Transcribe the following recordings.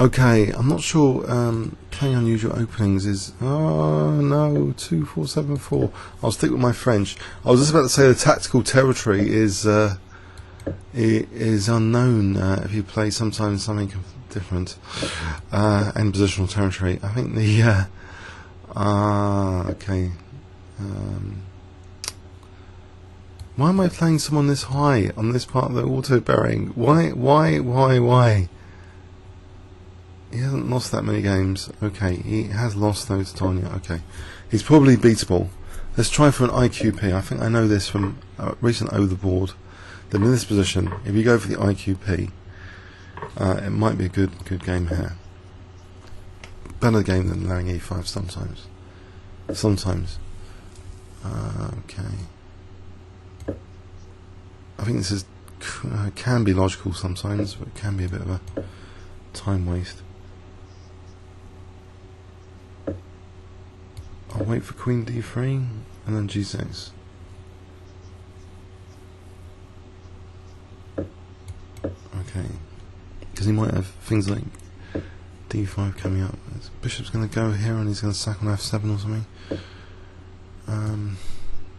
Okay, I'm not sure. Playing unusual openings is. Oh no, 2474. I'll stick with my French. I was just about to say the tactical territory is unknown. If you play sometimes something different, and positional territory. I think the okay. Why am I playing someone this high on this part of the auto bearing? Why? He hasn't lost that many games. Okay, he has lost though to Tanya. Okay, he's probably beatable. Let's try for an IQP. I think I know this from a recent over the board. That in this position, if you go for the IQP, it might be a good game here. Better game than allowing E5 sometimes. Okay. I think this is can be logical sometimes, but it can be a bit of a time waste. I'll wait for Queen D3 and then G6. Okay, because he might have things like D5 coming up. His bishop's going to go here and he's going to sack on F7 or something.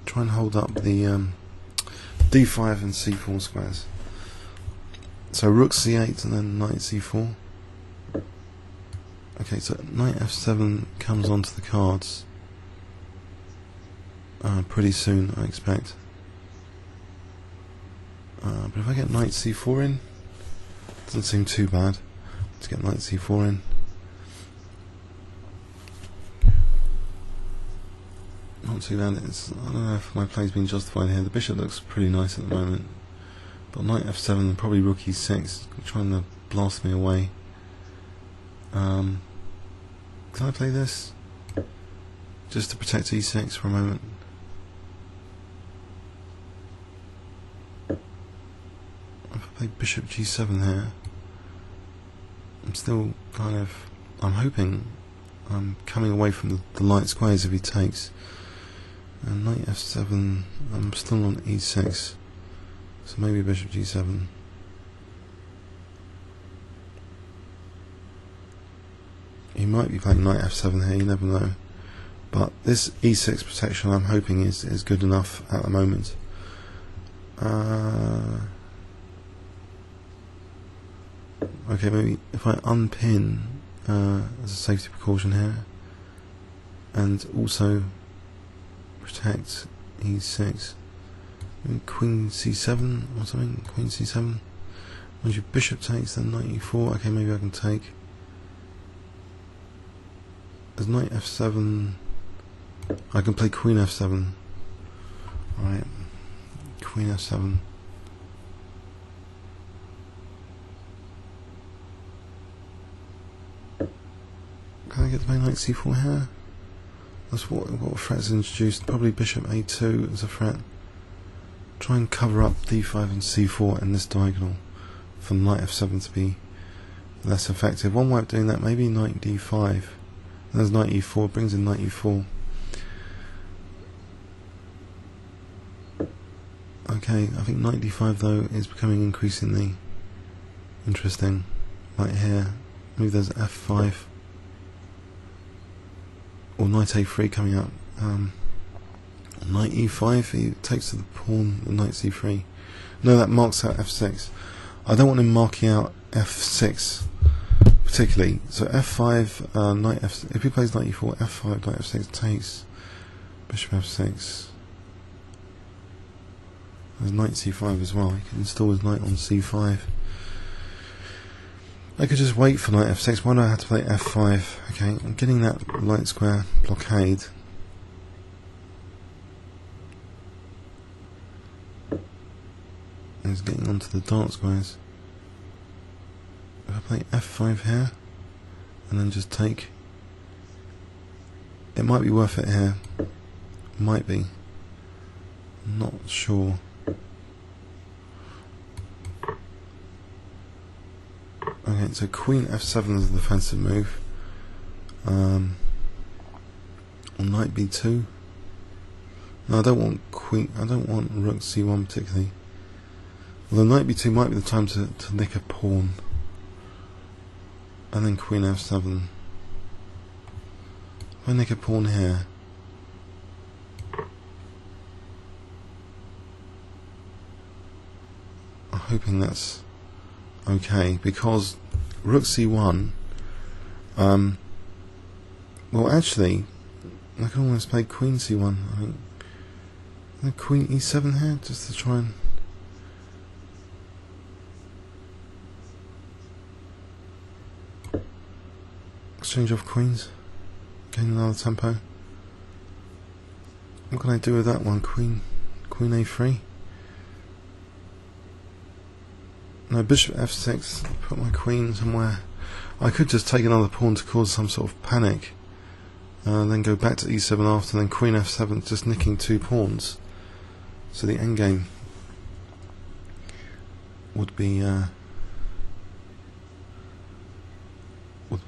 Try and hold up the D5 and C4 squares. So Rook C8 and then Knight C4. Okay, so Knight F7 comes onto the cards pretty soon, I expect. But if I get Knight C4 in, doesn't seem too bad to get Knight C4 in. Not too bad. I don't know if my play's been justified here. The bishop looks pretty nice at the moment, but Knight F7 and probably Rook E6 trying to blast me away. Can I play this just to protect E6 for a moment? If I play Bishop G7 here, I'm still I'm hoping I'm coming away from the light squares if he takes. And Knight F7, I'm still on E6, so maybe Bishop G7. He might be playing Knight F7 here, you never know. But this E6 protection I'm hoping is good enough at the moment. Okay, maybe if I unpin as a safety precaution here, and also protect E6, maybe Queen C7 or something. Queen C7. Once your bishop takes, then Knight E4. Okay, maybe I can take. As Knight F7, I can play Queen F7. Alright, Queen F7. Can I get to play Knight C4 here? That's what threats introduced. Probably Bishop A2 as a threat. Try and cover up D5 and C4 in this diagonal for Knight F7 to be less effective. One way of doing that, maybe Knight D5. There's Knight E4, brings in Knight E4. Okay, I think Knight D5 though is becoming increasingly interesting. Right here, maybe there's F5 or Knight A3 coming up. Knight E5, he takes to the pawn, the Knight C3. No, that marks out F6. I don't want him marking out F6 particularly. So F5, Knight F6. If he plays Knight E4, F5, Knight F6 takes Bishop F6. There's Knight C5 as well. He can install his Knight on C5. I could just wait for Knight F6. Why do I have to play F5? Okay, I'm getting that light square blockade. And he's getting onto the dark squares. If I play F5 here, and then just take, it might be worth it here. Might be. Not sure. Okay, so Queen F7 is a defensive move. On Knight B2. No, I don't want Queen. I don't want Rook C1 particularly. Although Knight B2 might be the time to nick a pawn. and then queen f7. If I nick a pawn here, I'm hoping that's okay, because rook c1, well actually I can almost play queen c1. I think queen e7 here, just to try and exchange off queens, gain another tempo. What can I do with that one? Queen a3. No, bishop f6, put my queen somewhere. I could just take another pawn to cause some sort of panic, then go back to e7 after, then queen f7, just nicking 2 pawns. So the endgame would be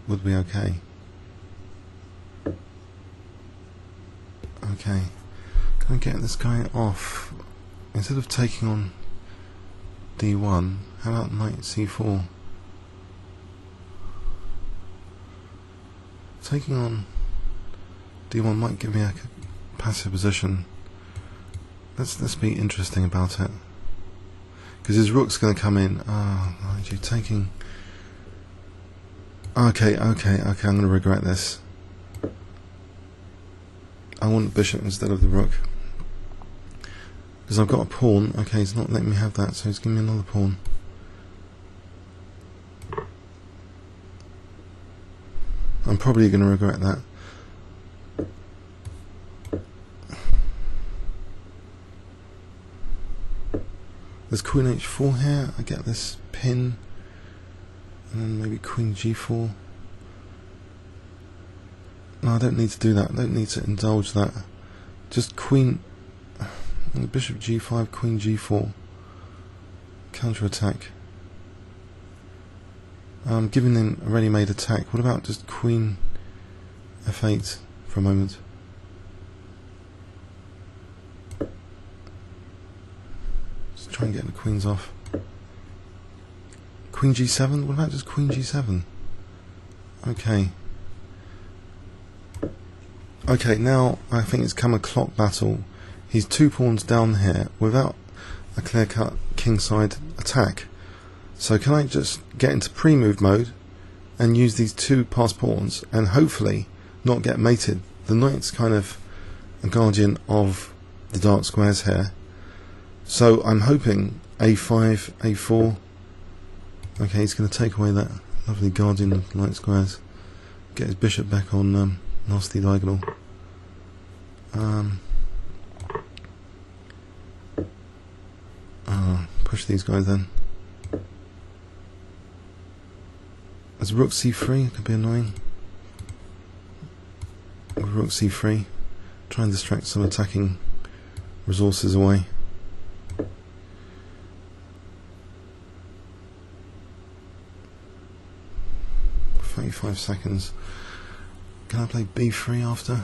would be okay. Okay, can I get this guy off? Instead of taking on d1, how about knight c4? Taking on d1 might give me a passive position. Let's be interesting about it, because his rook's going to come in. You're taking. Okay, I'm going to regret this. I want bishop instead of the rook, because I've got a pawn. Okay, he's not letting me have that, so he's giving me another pawn. I'm probably going to regret that. There's queen h4 here. I get this pin, and then maybe queen g4. No, I don't need to do that. I don't need to indulge that. Just queen, bishop g5, queen g4. Counter attack. I'm giving them a ready-made attack. What about just queen f8 for a moment? Just try and get the queens off. Queen g7? What about just queen g7? Okay. Okay, now I think it's come a clock battle. He's 2 pawns down here without a clear-cut kingside attack. So can I just get into pre-move mode and use these 2 passed pawns and hopefully not get mated? The knight's kind of a guardian of the dark squares here. So I'm hoping a5, a4. Okay, he's going to take away that lovely guardian of light squares. Get his bishop back on nasty diagonal. Push these guys then. There's rook c3, it could be annoying. Rook c3, try and distract some attacking resources away. "35 seconds. Can I play b3 after?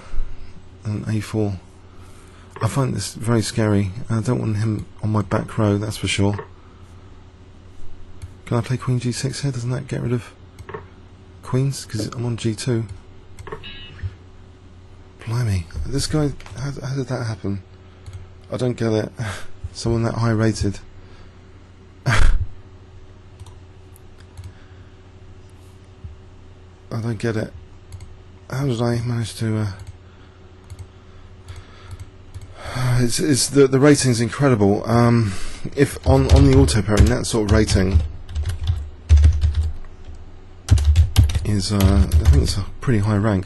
And a4. I find this very scary. I don't want him on my back row, that's for sure. Can I play queen g6 here? Doesn't that get rid of queens? Because I'm on g2. Blimey. This guy, how did that happen? I don't get it. Someone that high rated. I don't get it. How did I manage to it's the rating's incredible. If on the auto pairing, that sort of rating is I think it's a pretty high rank.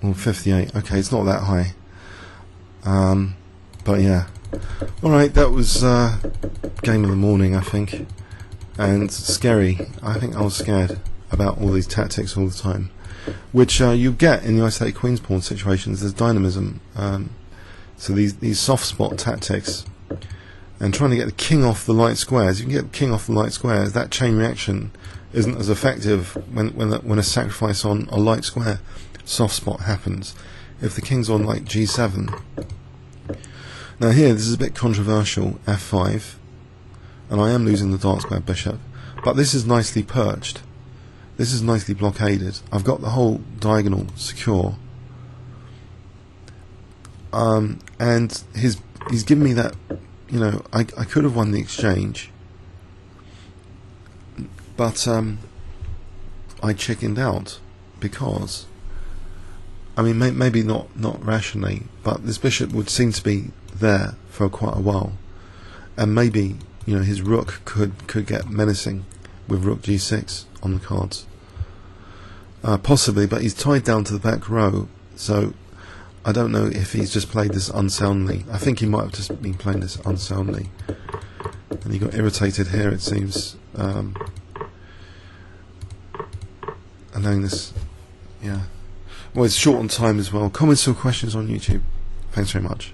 Well, 58. Okay, it's not that high. But yeah. Alright, that was game of the morning, I think. And scary. I think I was scared about all these tactics all the time, which you get in the isolated queen's pawn situations. There's dynamism. So these soft spot tactics, and trying to get the king off the light squares. You can get the king off the light squares. That chain reaction isn't as effective when a sacrifice on a light square soft spot happens. If the king's on like g7. Now here, this is a bit controversial. f5, and I am losing the dark square bishop, but this is nicely perched. This is nicely blockaded. I've got the whole diagonal secure, and he's given me that. You know, I could have won the exchange, but I chickened out because, I mean, maybe not rationally, but this bishop would seem to be there for quite a while, and maybe, you know, his rook could get menacing with rook g6 on the cards, possibly, but he's tied down to the back row, so I don't know if he's just played this unsoundly. I think he might have just been playing this unsoundly, and he got irritated here, it seems, allowing this. Yeah, well, it's short on time as well. Comments or questions on YouTube. Thanks very much.